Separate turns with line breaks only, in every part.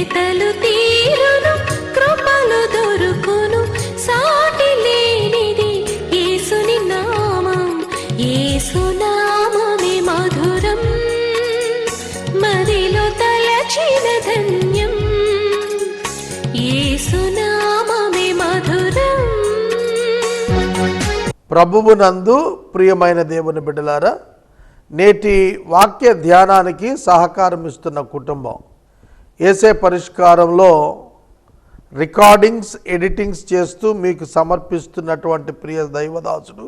వెతలు తీరును కృపలు దొరుకును సాటి లేనిది యేసుని నామం యేసునామమే మధురం మదిలో తలచిన ధన్యం యేసునామమే మధురం.
ప్రభువునందు ప్రియమైన దేవుని బిడ్డలారా, నేటి వాక్య ధ్యానానికి సహకారం ఇస్తున్న కుటుంబం యేసే పరిష్కారంలో రికార్డింగ్స్ ఎడిటింగ్స్ చేస్తూ మీకు సమర్పిస్తున్నటువంటి ప్రియ దైవదాసుడు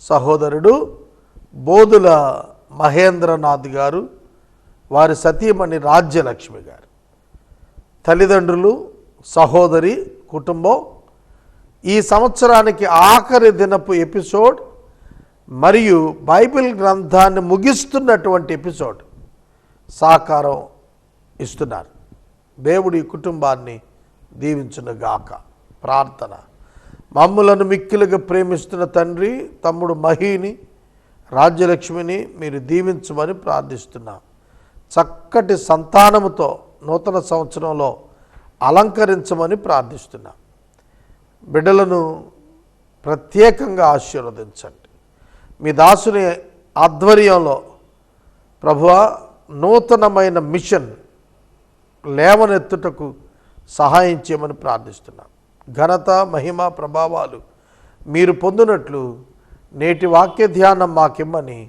సహోదరుడు బోధుల మహేంద్రనాథ్ గారు, వారి సతీమణి రాజ్యలక్ష్మి గారు, తల్లిదండ్రులు, సహోదరి, కుటుంబం ఈ సంవత్సరానికి ఆఖరి దినపు ఎపిసోడ్ మరియు బైబిల్ గ్రంథాన్ని ముగిస్తున్నటువంటి ఎపిసోడ్ సహకారం ఇస్తున్నారు. దేవుడి కుటుంబాన్ని దీవించునుగాక. ప్రార్థన. మమ్ములను మిక్కిలుగా ప్రేమిస్తున్న తండ్రి, తమ్ముడు మహీని, రాజ్యలక్ష్మిని మీరు దీవించమని ప్రార్థిస్తున్నాం. చక్కటి సంతానముతో నూతన సంవత్సరంలో అలంకరించమని ప్రార్థిస్తున్నాం. బిడ్డలను ప్రత్యేకంగా ఆశీర్వదించండి. మీ దాసుని ఆధ్వర్యంలో ప్రభువా నూతనమైన మిషన్ లేవనెత్తుటకు సహాయం చేయమని ప్రార్థిస్తున్నాం. ఘనత, మహిమ, ప్రభావాలు మీరు పొందినట్లు నేటి వాక్య ధ్యానం మాకిమ్మని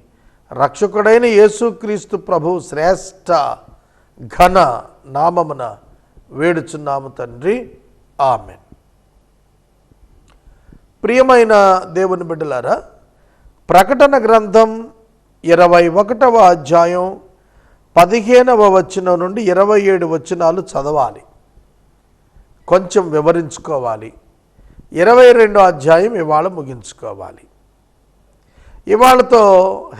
రక్షకుడైన యేసుక్రీస్తు ప్రభు శ్రేష్ఠ ఘన నామమున వేడుచున్నాము తండ్రి. ఆమెన్. ప్రియమైన దేవుని బిడ్డలారా, ప్రకటన గ్రంథం 21వ అధ్యాయం 15వ వచనం నుండి 27 వచనాలు చదవాలి, కొంచెం వివరించుకోవాలి. 22వ అధ్యాయం ఇవాళ ముగించుకోవాలి. ఇవాళతో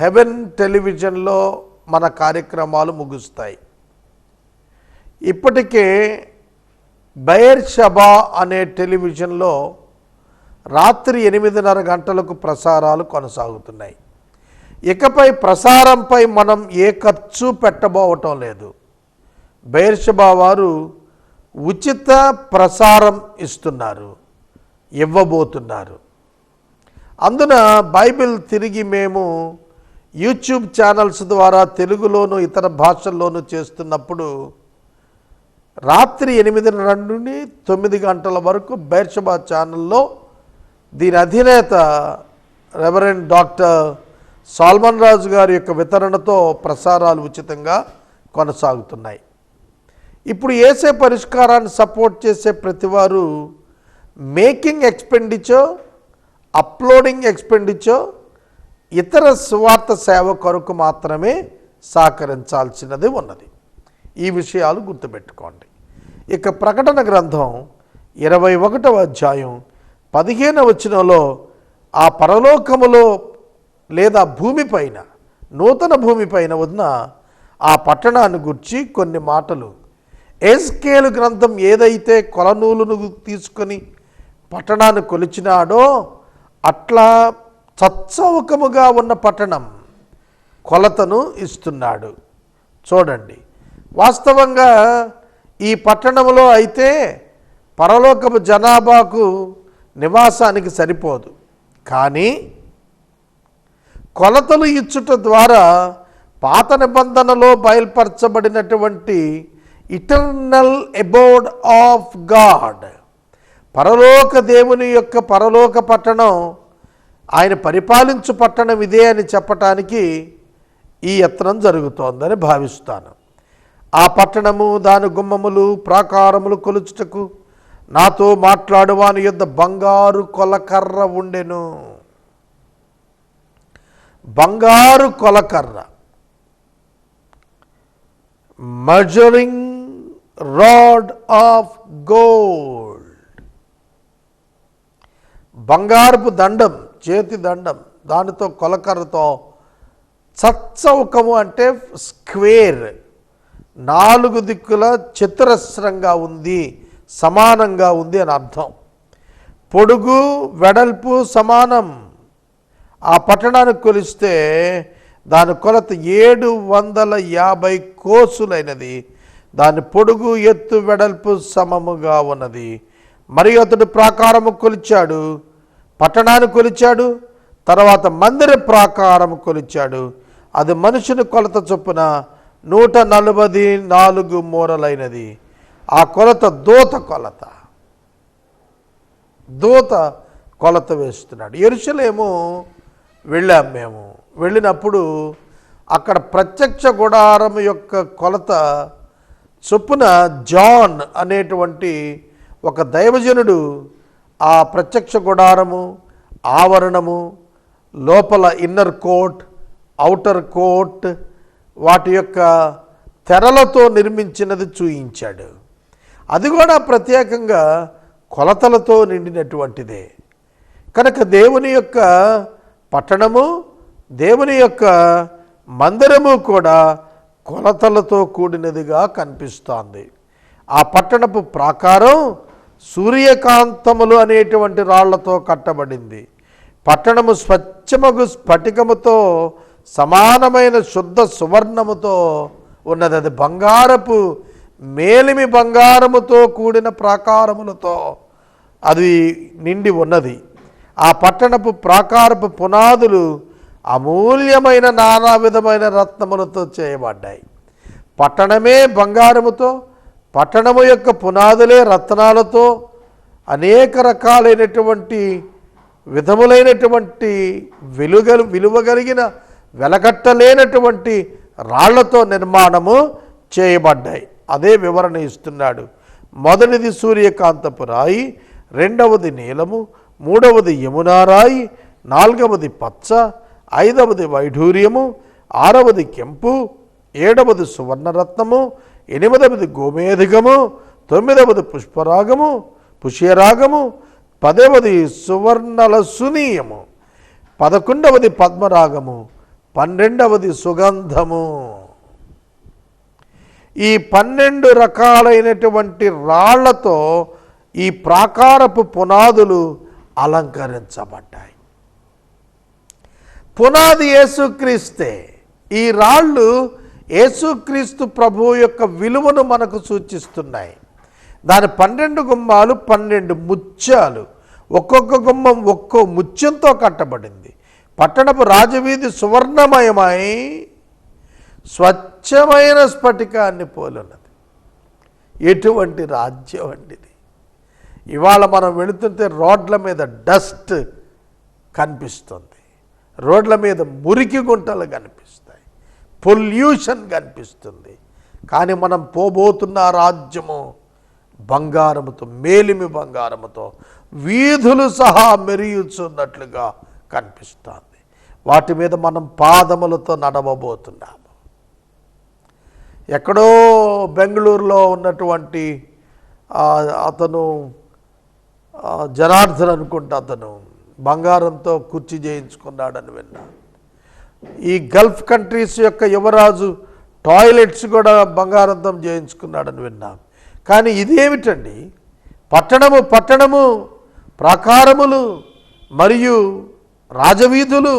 హెవెన్ టెలివిజన్లో మన కార్యక్రమాలు ముగుస్తాయి. ఇప్పటికే బెయర్షెబా అనే టెలివిజన్లో రాత్రి 8:30 గంటలకు ప్రసారాలు కొనసాగుతున్నాయి. ఇకపై ప్రసారంపై మనం ఏ ఖర్చు పెట్టబోవటం లేదు. బెయర్షెబా వారు ఉచిత ప్రసారం ఇవ్వబోతున్నారు. అందున బైబిల్ తిరిగి మేము యూట్యూబ్ ఛానల్స్ ద్వారా తెలుగులోను ఇతర భాషల్లోనూ చేస్తున్నప్పుడు రాత్రి 8:30 నుండి 9 గంటల వరకు బెయర్షెబా ఛానల్లో దీని అధినేత రెవరెండ్ డాక్టర్ సాల్మన్ రాజు గారి యొక్క వితరణతో ప్రసారాలు ఉచితంగా కొనసాగుతున్నాయి. ఇప్పుడు యేసే పరిష్కారాన్ని సపోర్ట్ చేసే ప్రతివారు మేకింగ్ ఎక్స్పెండిచర్, అప్లోడింగ్ ఎక్స్పెండిచర్, ఇతర సువార్త సేవ కొరకు మాత్రమే సహకరించాల్సినది ఉన్నది. ఈ విషయాలు గుర్తుపెట్టుకోండి. ఇక ప్రకటన గ్రంథం 21వ అధ్యాయం 15వ వచనంలో ఆ పరలోకములో లేదా భూమిపైన, నూతన భూమిపైన ఉన్న ఆ పట్టణాన్ని గురించి కొన్ని మాటలు. ఎజ్కేలు గ్రంథం ఏదైతే కొలనూలును తీసుకొని పట్టణాన్ని కొలిచినాడో అట్లా చచ్చౌకముగా ఉన్న పట్టణం కొలతను ఇస్తున్నాడు. చూడండి, వాస్తవంగా ఈ పట్టణంలో అయితే పరలోకపు జనాభాకు నివాసానికి సరిపోదు. కానీ కొలతలు ఇచ్చుట ద్వారా పాత నిబంధనలో బయలుపరచబడినటువంటి ఇటర్నల్ అబోర్డ్ ఆఫ్ గాడ్, పరలోక దేవుని యొక్క పరలోక పట్టణం, ఆయన పరిపాలించు పట్టణం ఇదే అని చెప్పటానికి ఈ యత్నం జరుగుతోందని భావిస్తాను. ఆ పట్టణము, దాని గుమ్మములు, ప్రాకారములు కొలుచుటకు నాతో మాట్లాడువాని యొద్ద బంగారు కొలకర్ర ఉండెను. బంగారు కొలకర్ర, మెజరింగ్ రాడ్ ఆఫ్ గోల్డ్, బంగారపు దండం, చేతి దండం, దానితో కొలకర్రతో చచ్చౌకము అంటే స్క్వేర్, 4 దిక్కుల చతురస్రంగా ఉంది, సమానంగా ఉంది అని అర్థం. పొడుగు వెడల్పు సమానం. ఆ పట్టణానికి కొలిస్తే దాని కొలత 750 కోసులైనది. దాని పొడుగు ఎత్తు వెడల్పు సమముగా ఉన్నది. మరి అతడు ప్రాకారము కొలిచాడు, పట్టణాన్ని కొలిచాడు, తర్వాత మందిర ప్రాకారము కొలిచాడు. అది మనుషుని కొలత చొప్పున 144 మూరలైనది. ఆ కొలత దూత కొలత. దూత కొలత వేస్తున్నాడు. యెరూషలేము వెళ్ళాం మేము. వెళ్ళినప్పుడు అక్కడ ప్రత్యక్ష గుడారం యొక్క కొలత చొప్పున జాన్ అనేటువంటి ఒక దైవజనుడు ఆ ప్రత్యక్ష గుడారము, ఆవరణము, లోపల ఇన్నర్ కోర్ట్, ఔటర్ కోర్ట్, వాటి యొక్క తెరలతో నిర్మించినది చూయించాడు. అది కూడా ప్రత్యేకంగా కొలతలతో నిండినటువంటిదే. కనుక దేవుని యొక్క పట్టణము, దేవుని యొక్క మందిరము కూడా కొలతలతో కూడినదిగా కనిపిస్తోంది. ఆ పట్టణపు ప్రాకారం సూర్యకాంతములు అనేటువంటి రాళ్లతో కట్టబడింది. పట్టణము స్వచ్ఛమగు స్ఫటికముతో సమానమైన శుద్ధ సువర్ణముతో ఉన్నది. అది బంగారపు మేలిమి బంగారముతో కూడిన ప్రాకారములతో అది నిండి ఉన్నది. ఆ పట్టణపు ప్రాకారపు పునాదులు అమూల్యమైన నానా విధమైన రత్నములతో చేయబడ్డాయి. పట్టణమే బంగారముతో, పట్టణము యొక్క పునాదులే రత్నాలతో, అనేక రకాలైనటువంటి విధములైనటువంటి విలువగలిగిన వెలకట్టలేనటువంటి రాళ్లతో నిర్మాణము చేయబడ్డాయి. అదే వివరణ ఇస్తున్నాడు. మొదటిది సూర్యకాంతపు రాయి, రెండవది నీలము, మూడవది యమునా రాయి, నాలుగవది పచ్చ, ఐదవది వైఢూర్యము, ఆరవది కెంపు, ఏడవది సువర్ణరత్నము, ఎనిమిదవది గోమేధికము, తొమ్మిదవది పుష్యరాగము, 10వది సువర్ణలసునీయము, 11వది పద్మరాగము, 12వది సుగంధము. ఈ 12 రకాలైనటువంటి రాళ్లతో ఈ ప్రాకారపు పునాదులు అలంకరించబడ్డాయి. పునాది యేసుక్రీస్తే. ఈ రాళ్ళు యేసుక్రీస్తు ప్రభువు యొక్క విలువను మనకు సూచిస్తున్నాయి. దాని 12 గుమ్మాలు, 12 ముత్యాలు, ఒక్కొక్క గుమ్మం ఒక్కో ముత్యంతో కట్టబడింది. పట్టణపు రాజవీధి సువర్ణమయమై స్వచ్ఛమైన స్ఫటికాన్ని పోలున్నది. ఎటువంటి రాజ్యం అండిది! ఇవాళ మనం వెళుతుంటే రోడ్ల మీద డస్ట్ కనిపిస్తుంది, రోడ్ల మీద మురికి గుంటలు కనిపిస్తాయి, పొల్యూషన్ కనిపిస్తుంది. కానీ మనం పోబోతున్న రాజ్యము బంగారముతో, మేలిమి బంగారముతో వీధులు సహా మెరియుచున్నట్లుగా కనిపిస్తుంది. వాటి మీద మనం పాదములతో నడవబోతున్నాము. ఎక్కడో బెంగళూరులో ఉన్నటువంటి అతను జనార్దన్ అనుకుంటా, అతను బంగారంతో కుర్చీ చేయించుకున్నాడని విన్నా. ఈ గల్ఫ్ కంట్రీస్ యొక్క యువరాజు టాయిలెట్స్ కూడా బంగారంతో చేయించుకున్నాడని విన్నాం. కానీ ఇదేమిటండి? పట్టణము ప్రాకారములు మరియు రాజవీధులు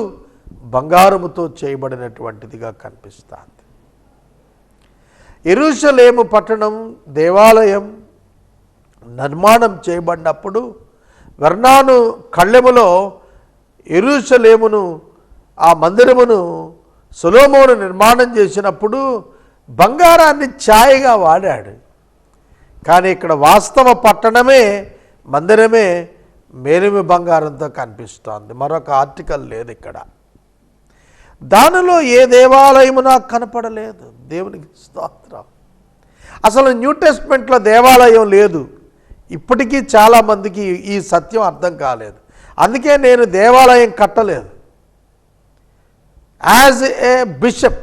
బంగారముతో చేయబడినటువంటిదిగా కనిపిస్తుంది. యెరూషలేము పట్టణం దేవాలయం నిర్మాణం చేయబడినప్పుడు వెర్నాను కళ్ళెములో యెరూషలేమును, ఆ మందిరమును సొలొమోను నిర్మాణం చేసినప్పుడు బంగారాన్ని ఛాయగా వాడాడు. కానీ ఇక్కడ వాస్తవ పట్టణమే, మందిరమే మేలిమి బంగారంతో కనిపిస్తోంది. మరొక ఆర్టికల్ లేదు ఇక్కడ. దానిలో ఏ దేవాలయము నాకు కనపడలేదు. దేవునికి స్తోత్రం. అసలు న్యూ టెస్ట్మెంట్లో దేవాలయం లేదు. ఇప్పటికీ చాలామందికి ఈ సత్యం అర్థం కాలేదు. అందుకే నేను దేవాలయం కట్టలేదు. యాజ్ ఏ బిషప్,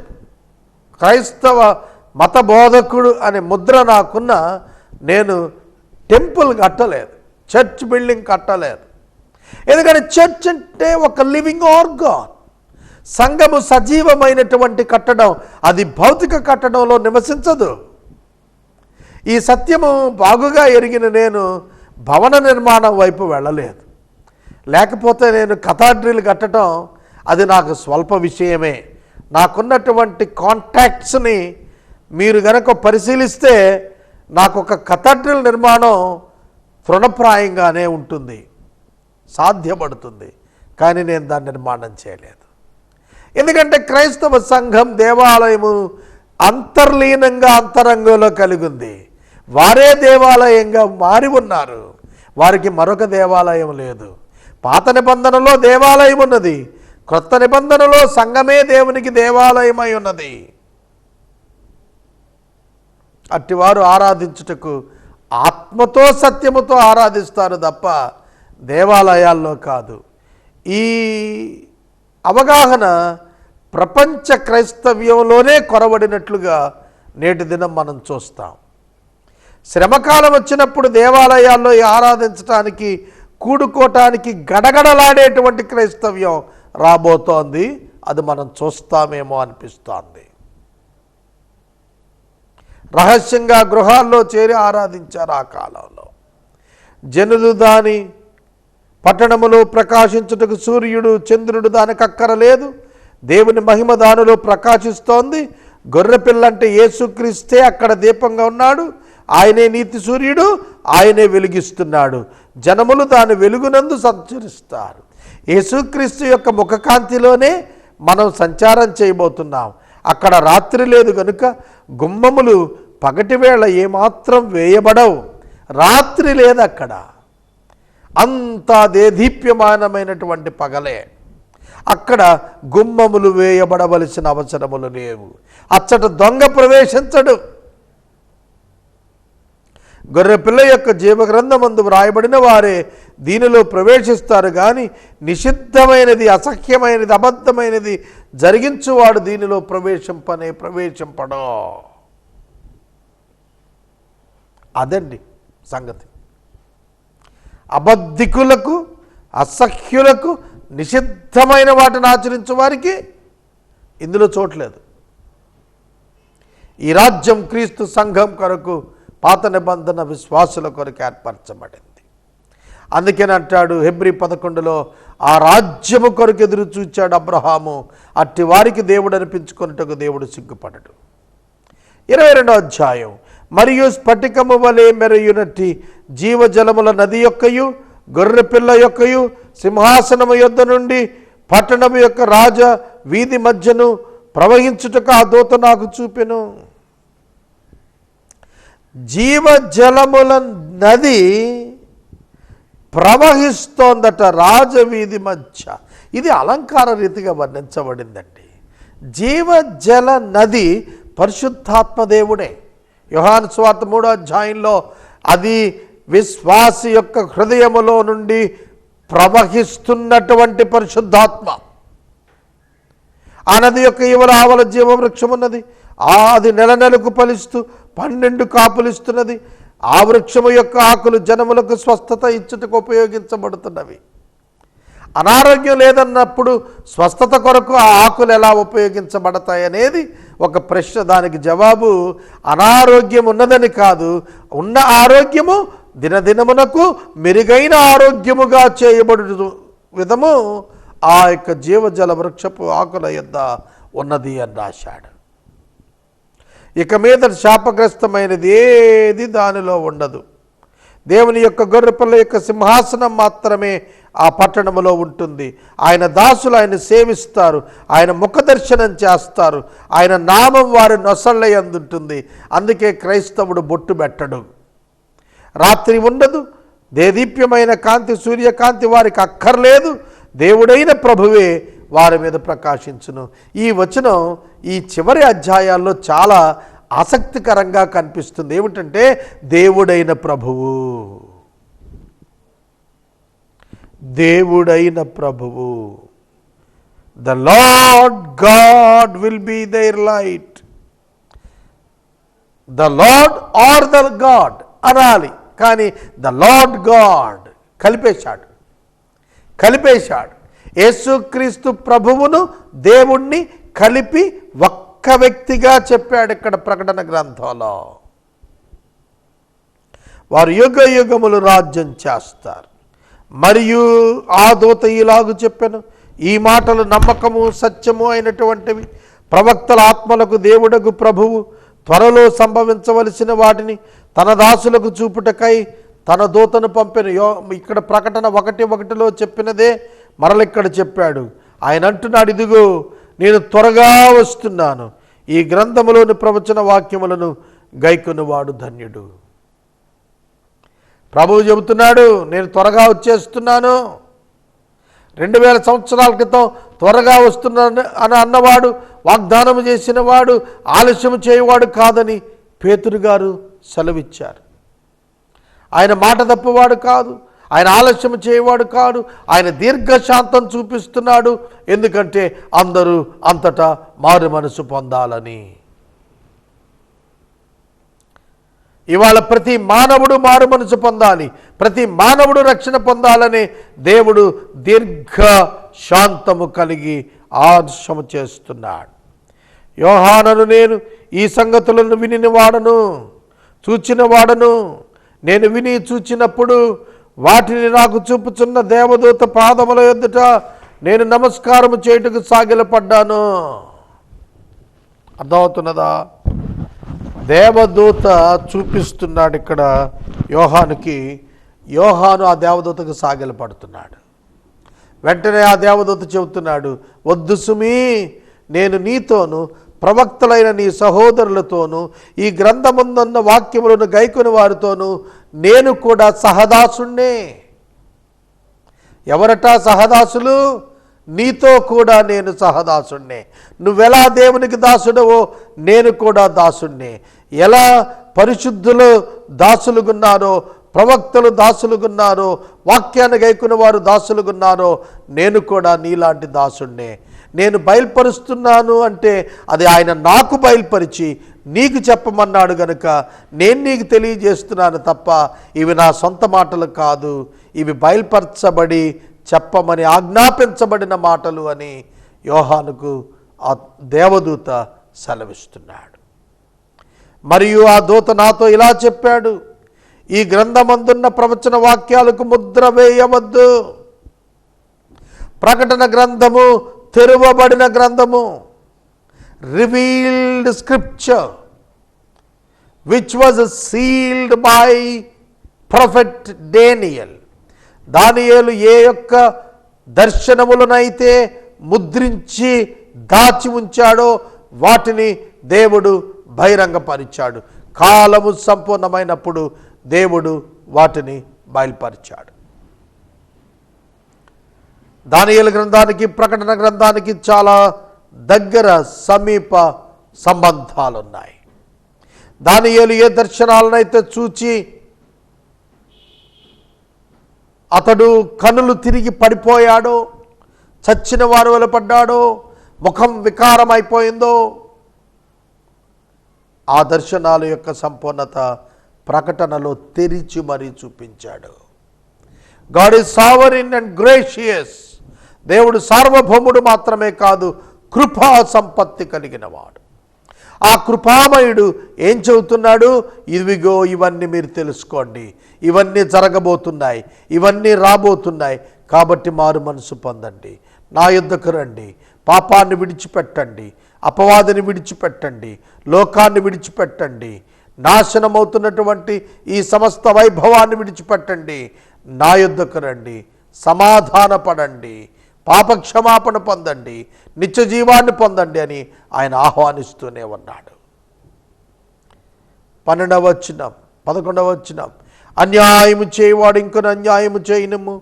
క్రైస్తవ మత బోధకుడు అనే ముద్ర నాకున్న, నేను టెంపుల్ కట్టలేదు, చర్చ్ బిల్డింగ్ కట్టలేదు. ఎందుకంటే చర్చ్ అంటే ఒక లివింగ్ ఆర్గాన్, సంఘము సజీవమైనటువంటి కట్టడం. అది భౌతిక కట్టడంలో నివసించదు. ఈ సత్యము బాగుగా ఎరిగిన నేను భవన నిర్మాణం వైపు వెళ్ళలేదు. లేకపోతే నేను కథాడ్రిల్ కట్టడం అది నాకు స్వల్ప విషయమే. నాకున్నటువంటి కాంటాక్ట్స్ని మీరు గనక పరిశీలిస్తే నాకు ఒక కథడ్రల్ నిర్మాణం తృణప్రాయంగానే ఉంటుంది, సాధ్యపడుతుంది. కానీ నేను దాన్ని నిర్మాణం చేయలేదు. ఎందుకంటే క్రైస్తవ సంఘం దేవాలయము అంతర్లీనంగా అంతరంగంలో కలిగి ఉంది. వారే దేవాలయంగా మారి ఉన్నారు. వారికి మరొక దేవాలయం లేదు. పాత నిబంధనలో దేవాలయం ఉన్నది, క్రొత్త నిబంధనలో సంఘమే దేవునికి దేవాలయమై ఉన్నది. అట్టివారు ఆరాధించుటకు ఆత్మతో సత్యముతో ఆరాధిస్తారు తప్ప దేవాలయాల్లో కాదు. ఈ అవగాహన ప్రపంచ క్రైస్తవ్యంలోనే కొరవడినట్లుగా నేటి దినం మనం చూస్తాం. శ్రమకాలం వచ్చినప్పుడు దేవాలయాల్లో ఆరాధించటానికి కూడుకోవటానికి గడగడలాడేటువంటి క్రైస్తవ్యం రాబోతోంది. అది మనం చూస్తామేమో అనిపిస్తోంది. రహస్యంగా గృహాల్లో చేరి ఆరాధించారు ఆ కాలంలో. జనులు దాని పట్టణములో ప్రకాశించుటకు సూర్యుడు చంద్రుడు దానికి అక్కరలేదు. దేవుని మహిమ దానిలో ప్రకాశిస్తోంది. గొర్రెపిల్లంటే యేసుక్రీస్తే అక్కడ దీపంగా ఉన్నాడు. ఆయనే నీతి సూర్యుడు, ఆయనే వెలిగిస్తున్నాడు. జనములు దాని వెలుగునందు సంచరిస్తారు. యేసుక్రీస్తు యొక్క ముఖకాంతిలోనే మనం సంచారం చేయబోతున్నాం. అక్కడ రాత్రి లేదు కనుక గుమ్మములు పగటివేళ ఏమాత్రం వేయబడవు. రాత్రి లేదు అక్కడ, అంతా దేదీప్యమానమైనటువంటి పగలే. అక్కడ గుమ్మములు వేయబడవలసిన అవసరములు లేవు. అచ్చట దొంగ ప్రవేశించడు. గొర్రెపిల్ల యొక్క జీవగ్రంథమందు వ్రాయబడిన వారే దీనిలో ప్రవేశిస్తారు. కానీ నిషిద్ధమైనది, అసహ్యమైనది, అబద్ధమైనది జరిగించువాడు దీనిలో ప్రవేశింపడో. అదండి సంగతి. అబద్ధికులకు, అసహ్యులకు, నిషిద్ధమైన వాటిని ఆచరించే వారికి ఇందులో చోట్లేదు. ఈ రాజ్యం క్రీస్తు సంఘం కొరకు, పాత నిబంధన విశ్వాసుల కొరకు ఏర్పరచబడింది. అందుకని అంటాడు హెబ్రీ 11లో, ఆ రాజ్యము కొరకు ఎదురు చూచాడు అబ్రహాము, అట్టి వారికి దేవుడు అనిపించుకున్నట్టుకు దేవుడు సిగ్గుపడడు. 22వ అధ్యాయం, మరియు స్ఫటికము వలె మెరయునట్టి జీవజలముల నది యొక్కయు గొర్రెపిల్ల యొక్కయు సింహాసనము యొద్ద నుండి పట్టణము యొక్క రాజ వీధి మధ్యను ప్రవహించుటకు ఆ దూత నాకు చూపెను. జీవజలముల నది ప్రవహిస్తోందట రాజవీధి మధ్య. ఇది అలంకార రీతిగా వర్ణించబడిందండి. జీవజల నది పరిశుద్ధాత్మ దేవుడే. యోహాను సువార్త 3వ అధ్యాయంలో అది విశ్వాసి యొక్క హృదయములో నుండి ప్రవహిస్తున్నటువంటి పరిశుద్ధాత్మ. ఆ నది యొక్క ఇవల ఆవల జీవవృక్షం ఉన్నది. అది నెలకు ఫలిస్తూ 12 కాపులిస్తున్నది. ఆ వృక్షము యొక్క ఆకులు జనములకు స్వస్థత ఇచ్చుటకు ఉపయోగించబడుతున్నవి. అనారోగ్యం లేదన్నప్పుడు స్వస్థత కొరకు ఆ ఆకులు ఎలా ఉపయోగించబడతాయి అనేది ఒక ప్రశ్న. దానికి జవాబు అనారోగ్యం ఉన్నదని కాదు, ఉన్న ఆరోగ్యము దినదినమునకు మెరుగైన ఆరోగ్యముగా చేయబడు విధము ఆ యొక్క జీవజల వృక్షపు ఆకుల యొద్ద ఉన్నది అని రాశాడు. ఇక మీద శాపగ్రస్తమైనది ఏది దానిలో ఉండదు. దేవుని యొక్క గొర్రెపిల్ల యొక్క సింహాసనం మాత్రమే ఆ పట్టణములో ఉంటుంది. ఆయన దాసులు ఆయన సేవిస్తారు, ఆయన ముఖదర్శనం చేస్తారు, ఆయన నామం వారి నొసళ్ళ యందుంటుంది. అందుకే క్రైస్తవుడు బొట్టు పెట్టడు. రాత్రి ఉండదు. దేదీప్యమైన కాంతి, సూర్యకాంతి వారికి అక్కర్లేదు. దేవుడైన ప్రభువే వారి మీద ప్రకాశించును. ఈ వచనం ఈ చివరి అధ్యాయాల్లో చాలా ఆసక్తికరంగా కనిపిస్తుంది. ఏమిటంటే దేవుడైన ప్రభువు, దేవుడైన ప్రభువు. The Lord God will be there light. The Lord are the God అనాలి, కానీ ద లార్డ్ గాడ్ కలిపేశాడు. యేసుక్రీస్తు ప్రభువును దేవుణ్ణి కలిపి ఒక్క వ్యక్తిగా చెప్పాడు ఇక్కడ ప్రకటన గ్రంథంలో. వారు యుగ యుగములు రాజ్యం చేస్తారు. మరియు ఆ దూత ఇలాగు చెప్పెను, ఈ మాటలు నమ్మకము సత్యము అయినటువంటివి. ప్రవక్తల ఆత్మలకు దేవుడగు ప్రభువు త్వరలో సంభవించవలసిన వాటిని తన దాసులకు చూపుటకై తన దూతను పంపిన. ఇక్కడ ప్రకటన 1:1 చెప్పినదే మరలిక్కడ చెప్పాడు. ఆయన అంటున్నాడు, ఇదిగో నేను త్వరగా వస్తున్నాను, ఈ గ్రంథములోని ప్రవచన వాక్యములను గైకొనువాడు ధన్యుడు. ప్రభువు చెబుతున్నాడు, నేను త్వరగా వచ్చేస్తున్నాను. 2000 సంవత్సరాల క్రితం త్వరగా వస్తున్నాను అని అన్నవాడు, వాగ్దానం చేసిన వాడు ఆలస్యం చేయవాడు కాదని పేతురు గారు సెలవిచ్చారు. ఆయన మాట తప్పువాడు కాదు, ఆయన ఆలస్యం చేయవాడు కాదు, ఆయన దీర్ఘశాంతం చూపిస్తున్నాడు. ఎందుకంటే అందరూ అంతటా మారు మనసు పొందాలని. ఇవాళ ప్రతి మానవుడు మారు మనసు పొందాలి, ప్రతి మానవుడు రక్షణ పొందాలని దేవుడు దీర్ఘ శాంతము కలిగి ఆదర్శము చేస్తున్నాడు. యోహానను నేను ఈ సంగతులను వినిన వాడను, చూచిన వాడను. నేను విని చూచినప్పుడు వాటిని నాకు చూపుచున్న దేవదూత పాదముల ఎదుట నేను నమస్కారము చేయుటకు సాగిలపడ్డాను. అర్థమవుతున్నదా? దేవదూత చూపిస్తున్నాడు ఇక్కడ యోహానుకి. యోహాను ఆ దేవదూతకు సాగిలపడుతున్నాడు. వెంటనే ఆ దేవదూత చెబుతున్నాడు, వద్దు సుమీ, నేను నీతోను ప్రవక్తలైన నీ సహోదరులతోనూ ఈ గ్రంథముందున్న వాక్యములను గైకొని వారితోనూ నేను కూడా సహదాసుణ్ణే. ఎవరటా సహదాసులు? నీతో కూడా నేను సహదాసుణ్ణే. నువ్వెలా దేవునికి దాసుడవో నేను కూడా దాసుణ్ణే. ఎలా పరిశుద్ధులు దాసులుగున్నారో, ప్రవక్తలు దాసులుగున్నారో, వాక్యాన్ని గైకున్న వారు దాసులుగున్నారో నేను కూడా నీలాంటి దాసుణ్ణే. నేను బయలుపరుస్తున్నాను అంటే అది ఆయన నాకు బయలుపరిచి నీకు చెప్పమన్నాడు గనుక నేను నీకు తెలియజేస్తున్నాను తప్ప ఇవి నా సొంత మాటలు కాదు, ఇవి బయలుపరచబడి చెప్పమని ఆజ్ఞాపించబడిన మాటలు అని యోహానుకు ఆ దేవదూత సెలవిస్తున్నాడు. మరియు ఆ దూత నాతో ఇలా చెప్పాడు, ఈ గ్రంథమందున్న ప్రవచన వాక్యాలకు ముద్ర వేయవద్దు. ప్రకటన గ్రంథము తెరవబడిన గ్రంథము, revealed scripture which was sealed by prophet Daniel. దానియేలు ఏ యొక్క దర్శనములనైతే ముద్రించి దాచి ఉంచాడో వాటిని దేవుడు బహిరంగపరిచాడు. కాలము సంపూర్ణమైనప్పుడు దేవుడు వాటిని బయలుపరిచాడు. దానియేలు గ్రంథానికి ప్రకటన గ్రంథానికి చాలా దగ్గర సమీప సంబంధాలున్నాయి. దానియేలు ఏ దర్శనాలనైతే చూచి అతడు కనులు తిరిగి పడిపోయాడో, చచ్చిన వారు వెలపడ్డాడో, ముఖం వికారమైపోయిందో, ఆ దర్శనాల యొక్క సంపూర్ణత ప్రకటనలో తెరిచి మరీ చూపించాడు. God is sovereign and gracious. దేవుడు సార్వభౌముడు మాత్రమే కాదు, కృపా సంపత్తి కలిగిన వాడు. ఆ కృపామయుడు ఏం చెబుతున్నాడు? ఇవిగో ఇవన్నీ మీరు తెలుసుకోండి, ఇవన్నీ జరగబోతున్నాయి, ఇవన్నీ రాబోతున్నాయి. కాబట్టి మారు మనసు పొందండి, నా యుద్ధకు రండి, పాపాన్ని విడిచిపెట్టండి, అపవాదిని విడిచిపెట్టండి, లోకాన్ని విడిచిపెట్టండి, నాశనమవుతున్నటువంటి ఈ సమస్త వైభవాన్ని విడిచిపెట్టండి, నా యుద్ధకు రండి, సమాధానపడండి, పాపక్షమాపణ పొందండి, నిత్య జీవాన్ని పొందండి అని ఆయన ఆహ్వానిస్తూనే ఉన్నాడు. 12వ వచనం 11వ వచనం, అన్యాయము చేయవాడు ఇంకొన అన్యాయము చేయనము,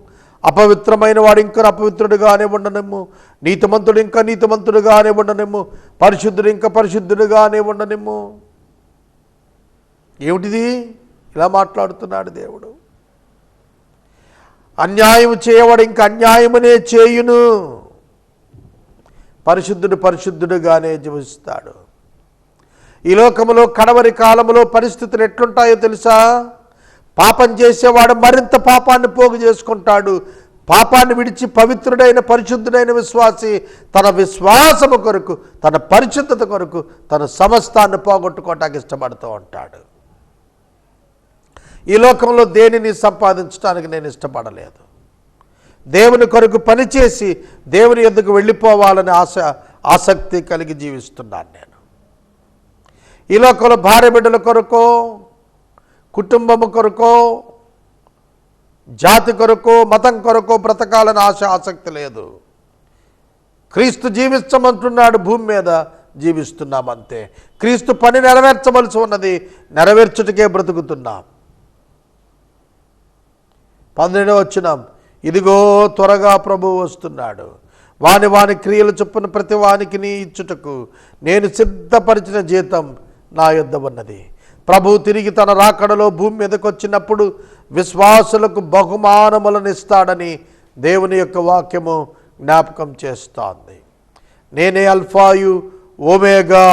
అపవిత్రమైన వాడు ఇంకొన అపవిత్రుడుగానే ఉండనము, నీతిమంతుడు ఇంకా నీతిమంతుడుగానే ఉండనము, పరిశుద్ధుడు ఇంకా పరిశుద్ధుడుగానే ఉండనము. ఏమిటిది? ఇలా మాట్లాడుతున్నాడు దేవుడు. అన్యాయము చేయవాడు ఇంకా అన్యాయమునే చేయును, పరిశుద్ధుడు పరిశుద్ధుడుగానే జీవిస్తాడు. ఈ లోకములో కడవరి కాలంలో పరిస్థితులు ఎట్లుంటాయో తెలుసా? పాపం చేసేవాడు మరింత పాపాన్ని పోగు చేసుకుంటాడు. పాపాన్ని విడిచి పవిత్రుడైన పరిశుద్ధుడైన విశ్వాసి తన విశ్వాసము కొరకు, తన పరిశుద్ధత కొరకు తన సమస్తాన్ని పోగొట్టుకోవటానికి ఇష్టపడుతూ ఉంటాడు. ఈ లోకంలో దేనిని సంపాదించడానికి నేను ఇష్టపడలేదు. దేవుని కొరకు పనిచేసి దేవుని యొద్దకు వెళ్ళిపోవాలని ఆసక్తి కలిగి జీవిస్తున్నాను నేను. ఈ లోకంలో భార్య బిడ్డల కొరకో, కుటుంబము కొరకో, జాతి కొరకో, మతం కొరకో బ్రతకాలని ఆసక్తి లేదు. క్రీస్తు జీవించమంటున్నాడు, భూమి మీద జీవిస్తున్నామంతే. క్రీస్తు పని నెరవేర్చవలసి ఉన్నది, నెరవేర్చుటకే బ్రతుకుతున్నాం. 12వ వచనం, ఇదిగో త్వరగా ప్రభువు వస్తున్నాడు, వాని క్రియలు చొప్పున ప్రతి వానికి నీ ఇచ్చుటకు నేను సిద్ధపరిచిన జీతం నా యొద్ద ఉన్నది. ప్రభువు తిరిగి తన రాకడలో భూమి మీదకి వచ్చినప్పుడు విశ్వాసులకు బహుమానములను ఇస్తాడని దేవుని యొక్క వాక్యము జ్ఞాపకం చేస్తోంది. నేనే అల్ఫాయు ఓమేగా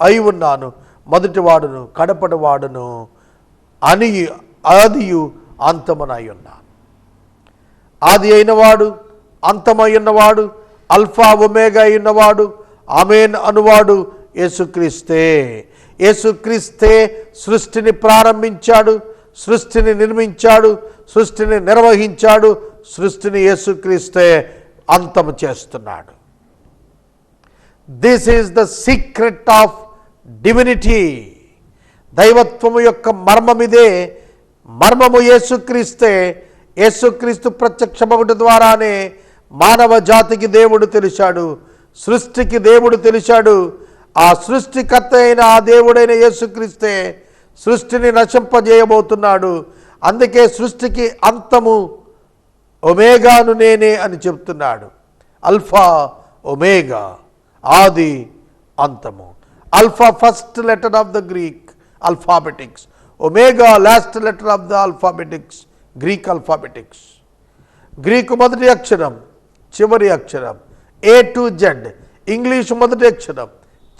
అయి ఉన్నాను, మొదటివాడును కడపటివాడును అని, ఆదియు అంతమునై ఉన్నాను. ఆది అయినవాడు, అంతమై ఉన్నవాడు, అల్ఫా ఒమేగా అయినవాడు, ఆమేన్ అనువాడు యేసుక్రీస్తే. యేసుక్రీస్తే సృష్టిని ప్రారంభించాడు, సృష్టిని నిర్మించాడు, సృష్టిని నిర్వహించాడు, సృష్టిని యేసుక్రీస్తే అంతము చేస్తున్నాడు. This is the secret of divinity. దైవత్వము యొక్క మర్మమిదే. మర్మము యేసుక్రీస్తే. యేసుక్రీస్తు ప్రత్యక్షమగుట ద్వారానే మానవ జాతికి దేవుడు తెలిసాడు, సృష్టికి దేవుడు తెలిసాడు. ఆ సృష్టికర్త అయిన ఆ దేవుడైన యేసుక్రీస్తే సృష్టిని నశింపజేయబోతున్నాడు. అందుకే సృష్టికి అంతము ఒమేగాను నేనే అని చెప్తున్నాడు. అల్ఫా ఒమేగా, ఆది అంతము. Alpha first letter of the Greek alphabetics, omega last letter of the alphabetics, Greek alphabetics. Greek మొదటి అక్షరం, చివరి అక్షరం. A to Z. ఇంగ్లీషు మొదటి అక్షరం,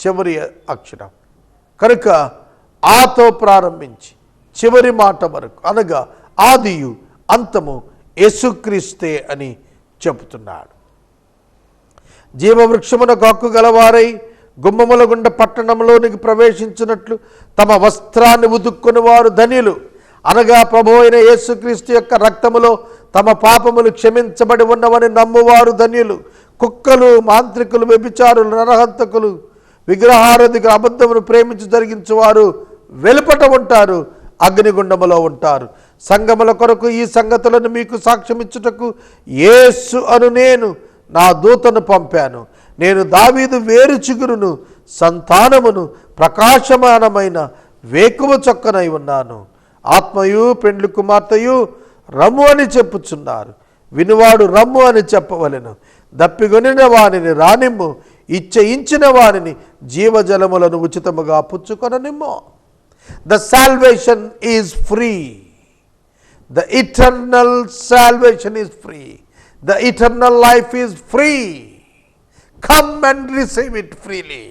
చివరి అక్షరం. కనుక ఆతో ప్రారంభించి చివరి మాట వరకు, అనగా ఆదియు అంతము యేసుక్రీస్తే అని చెబుతున్నాడు. జీవవృక్షమునకు హక్కు గలవారై గుమ్మముల గుండా పట్టణంలోనికి ప్రవేశించినట్లు తమ వస్త్రాన్ని ఉతుక్కుని వారు ధన్యులు. అనగా ప్రభువు అయిన యేసుక్రీస్తు యొక్క రక్తములో తమ పాపములు క్షమించబడి ఉన్నవని నమ్మువారు ధన్యులు. కుక్కలు, మాంత్రికులు, వ్యభిచారులు, నరహంతకులు, విగ్రహారాధికులు, అబద్ధమును ప్రేమించి జరిగించువారు వెలుపట ఉంటారు, అగ్నిగుండములో ఉంటారు. సంగముల కొరకు ఈ సంగతులను మీకు సాక్ష్యమిచ్చుటకు యేసు అను నేను నా దూతను పంపాను. నేను దావీదు వేరు చిగురును, సంతానమును, ప్రకాశమానమైన వేకువ చొక్కనై ఉన్నాను. ఆత్మయు పెండ్లి కుమార్తెయు రమ్ము అని చెప్పుచున్నారు. వినువాడు రమ్ము అని చెప్పవలెను. దప్పిగొనిన వానిని రానిమ్ము, ఇచ్చయించిన వానిని జీవజలములను ఉచితముగా పుచ్చుకొననిమ్ము. The salvation is free. The eternal salvation is free. The eternal life is free. Come and receive it freely.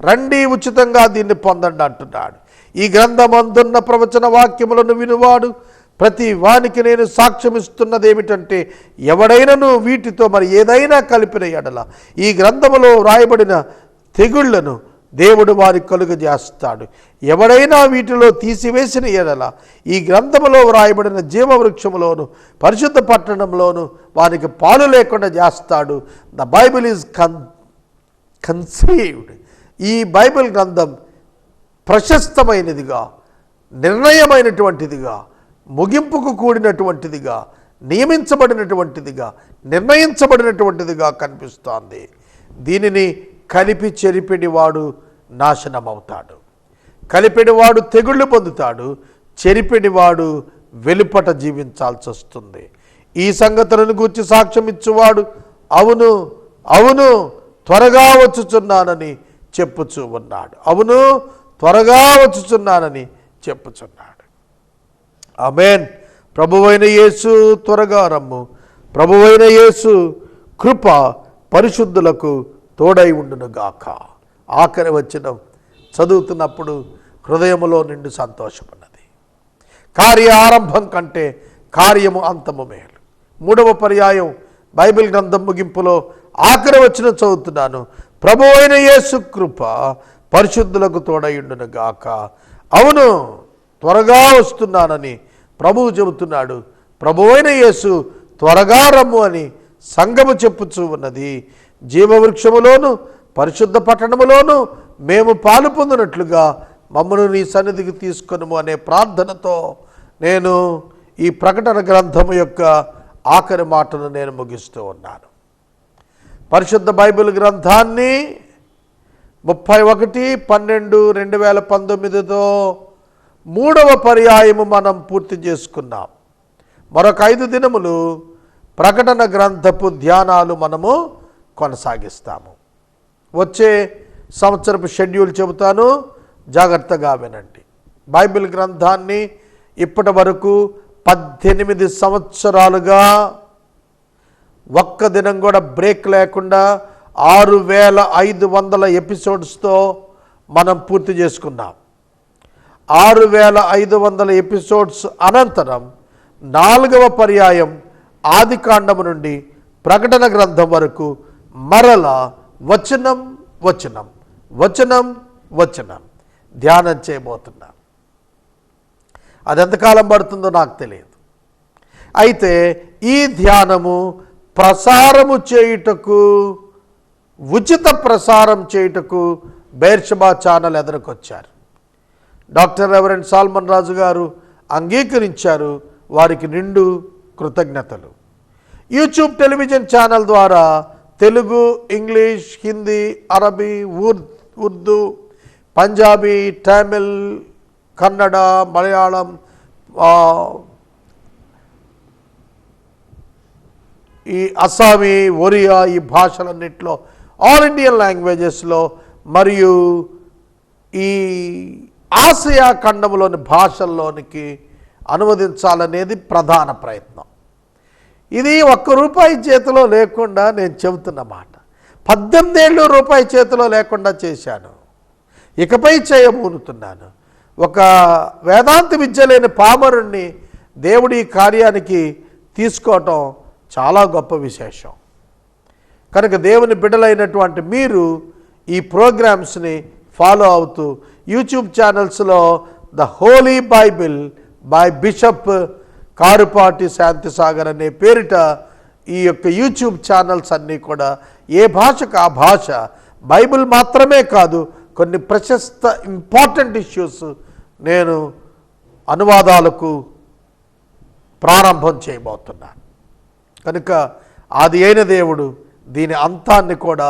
రండి, ఉచితంగా దీన్ని పొందండి అంటున్నాడు. ఈ గ్రంథమందున్న ప్రవచన వాక్యములను వినువాడు ప్రతి వానికి నేను సాక్ష్యమిస్తున్నది ఏమిటంటే, ఎవడైనను వీటితో మరి ఏదైనా కలిపిన ఎడల ఈ గ్రంథములో వ్రాయబడిన తెగుళ్లను దేవుడు వారికి కలుగజేస్తాడు. ఎవడైనా వీటిలో తీసివేసిన ఎడల ఈ గ్రంథములో వ్రాయబడిన జీవవృక్షములోను పరిశుద్ధ పట్టణంలోను వారికి పాలు లేకుండా చేస్తాడు. The Bible is conceived. ఈ బైబిల్ గ్రంథం ప్రశస్తమైనదిగా, నిర్ణయమైనటువంటిదిగా, ముగింపుకు కూడినటువంటిదిగా, నియమించబడినటువంటిదిగా, నిర్ణయించబడినటువంటిదిగా కనిపిస్తోంది. దీనిని కలిపి చెరిపెడివాడు నాశనమవుతాడు. కలిపెడివాడు తెగుళ్ళు పొందుతాడు, చెరిపెడివాడు వెలుపట జీవించాల్సి వస్తుంది. ఈ సంగతులను గూర్చి సాక్ష్యం ఇచ్చువాడు అవును అవును త్వరగా వచ్చుచున్నానని చెప్పుచూ ఉన్నాడు. అవును త్వరగా వచ్చుచున్నానని చెప్పుచున్నాడు. ఆమేన్. ప్రభువైన యేసు త్వరగా రమ్ము. ప్రభువైన యేసు కృప పరిశుద్ధులకు తోడై ఉండునుగాక. ఆఖరి వచనం చదువుతున్నప్పుడు హృదయములో నిండు సంతోషమున్నది. కార్య ఆరంభం కంటే కార్యము అంతము మేలు. 3వ పర్యాయం బైబిల్ గ్రంథం ముగింపులో ఆఖరి వచనం చదువుతున్నాను. ప్రభువైన యేసు కృప పరిశుద్ధులకు తోడయుండునుగాక. అవును త్వరగా వస్తున్నానని ప్రభువు చెబుతున్నాడు. ప్రభువైన యేసు త్వరగా రమ్ము అని సంఘము చెప్పుచూ ఉన్నది. జీవవృక్షములోను పరిశుద్ధ పట్టణములోను మేము పాలు పొందినట్లుగా మమ్మను నీ సన్నిధికి తీసుకొనుము అనే ప్రార్థనతో నేను ఈ ప్రకటన గ్రంథము యొక్క ఆఖరి మాటను నేను ముగిస్తూ ఉన్నాను. పరిశుద్ధ బైబిల్ గ్రంథాన్ని 31/12/2019తో 3వ పర్యాయము మనం పూర్తి చేసుకున్నాం. మరొక 5 దినములు ప్రకటన గ్రంథపు ధ్యానాలు మనము కొనసాగిస్తాము. వచ్చే సంవత్సరపు షెడ్యూల్ చెబుతాను, జాగ్రత్తగా వినండి. బైబిల్ గ్రంథాన్ని ఇప్పటి వరకు 18 సంవత్సరాలుగా ఒక్క దినం కూడా బ్రేక్ లేకుండా 6500 ఎపిసోడ్స్తో మనం పూర్తి చేసుకున్నాం. 6500 ఎపిసోడ్స్ అనంతరం 4వ పర్యాయం ఆదికాండము నుండి ప్రకటన గ్రంథం వరకు మరలా వచనం వచనం వచనం వచనం ధ్యానం చేయబోతున్నాం. అది ఎంతకాలం పడుతుందో నాకు తెలియదు. అయితే ఈ ధ్యానము ప్రసారము చేయుటకు, ఉచిత ప్రసారం చేయుటకు Beersheba channel ఎదురుకొచ్చారు. Doctor reverend salmon రాజు గారు అంగీకరించారు. వారికి నిండు కృతజ్ఞతలు. యూట్యూబ్ టెలివిజన్ ఛానల్ ద్వారా తెలుగు, ఇంగ్లీష్, హిందీ, అరబీ, ఉర్దూ, పంజాబీ, తమిళ్, కన్నడ, మలయాళం, ఈ అస్సామీ, ఒరియా, ఈ భాషలన్నింటిలో ఆల్ ఇండియన్ లాంగ్వేజెస్లో మరియు ఈ ఆసియా ఖండంలోని భాషల్లోనికి అనువదించాలనేది ప్రధాన ప్రయత్నం. ఇది ₹1 చేతిలో లేకుండా నేను చెబుతున్న మాట. 18 ఏళ్ళు రూపాయి చేతిలో లేకుండా చేశాను, ఇకపై చేయబోతున్నాను. ఒక వేదాంత విద్య లేని పామరుణ్ణి దేవుడి కార్యానికి తీసుకోవటం చాలా గొప్ప విశేషం. కనుక దేవుని బిడ్డలైనటువంటి మీరు ఈ ప్రోగ్రామ్స్ని ఫాలో అవుతూ యూట్యూబ్ ఛానల్స్లో the Holy Bible by bishop Karupati Shantisagar అనే పేరిట ఈ యొక్క యూట్యూబ్ ఛానల్స్ అన్నీ కూడా ఏ భాషకు ఆ భాష, బైబిల్ మాత్రమే కాదు కొన్ని ప్రశస్త ఇంపార్టెంట్ ఇష్యూస్ నేను అనువాదాలకు ప్రారంభం చేయబోతున్నాను. కనుక ఆది అయిన దేవుడు దీని అంతాన్ని కూడా,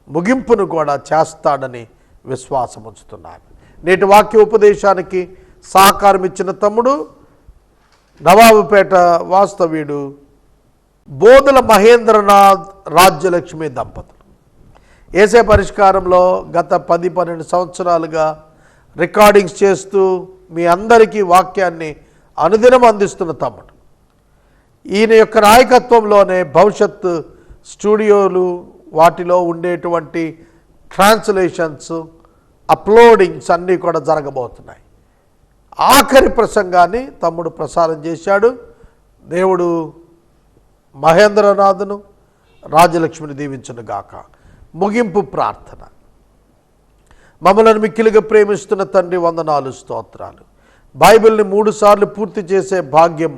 ముగింపును కూడా చేస్తాడని విశ్వాసం ఉంచుతున్నాను. నేటి వాక్య ఉపదేశానికి సహకారం ఇచ్చిన తమ్ముడు నవాబుపేట వాస్తవ్యుడు బోధల మహేంద్రనాథ్ రాజ్యలక్ష్మి దంపతులు. ఏసే పరిష్కారంలో గత 10-12 సంవత్సరాలుగా రికార్డింగ్స్ చేస్తూ మీ అందరికీ వాక్యాన్ని అనుదినం అందిస్తున్న తమ్ముడు. ఈయన యొక్క నాయకత్వంలోనే భవిష్యత్ స్టూడియోలు, వాటిలో ఉండేటువంటి ట్రాన్స్లేషన్స్, అప్లోడింగ్స్ అన్నీ కూడా జరగబోతున్నాయి. ఆఖరి ప్రసంగాన్ని తమ్ముడు ప్రసారం చేశాడు. దేవుడు మహేంద్రనాథ్ను, రాజలక్ష్మిని దీవించును గాక. ముగింపు ప్రార్థన. మమ్మల్ని మిక్కిలిగా ప్రేమిస్తున్న తండ్రి, వందనాలు, స్తోత్రాలు. బైబిల్ని 3 సార్లు పూర్తి చేసే భాగ్యం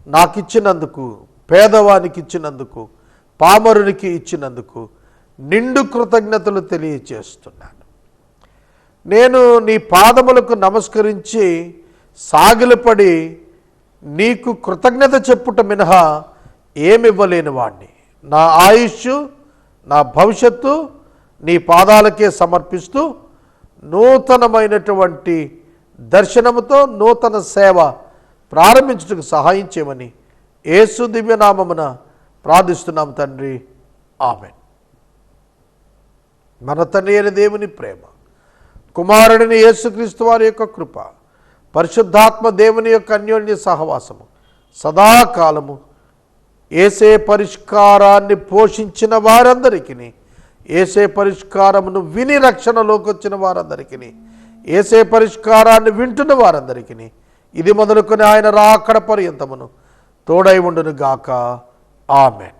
నాకు ఇచ్చినందుకు, పేదవానికి ఇచ్చినందుకు, పామరునికి ఇచ్చినందుకు నిండు కృతజ్ఞతలు తెలియచేస్తున్నాను. నేను నీ పాదములకు నమస్కరించి సాగిలపడి నీకు కృతజ్ఞత చెప్పుట మినహా ఏమివ్వలేని వాడిని. నా ఆయుష్, నా భవిష్యత్తు నీ పాదాలకే సమర్పిస్తూ నూతనమైనటువంటి దర్శనముతో నూతన సేవ ప్రారంభించుటకు సహాయం చేయమని యేసు దివ్యనామమున ప్రార్థిస్తున్నాం తండ్రి, ఆమేన్. మన తండ్రి అయిన దేవుని ప్రేమ, కుమారుడిని యేసుక్రీస్తు వారి యొక్క కృప, పరిశుద్ధాత్మ దేవుని యొక్క అన్యోన్య సహవాసము సదాకాలము ఏసే పరిష్కారాన్ని పోషించిన వారందరికీ, ఏసే పరిష్కారమును విని రక్షణలోకి వచ్చిన వారందరికీ, ఏసే పరిష్కారాన్ని వింటున్న వారందరికీ ఇది మొదలుకొని ఆయన రాకడ పర్యంతమును తోడై ఉండును గాక. ఆమేన్.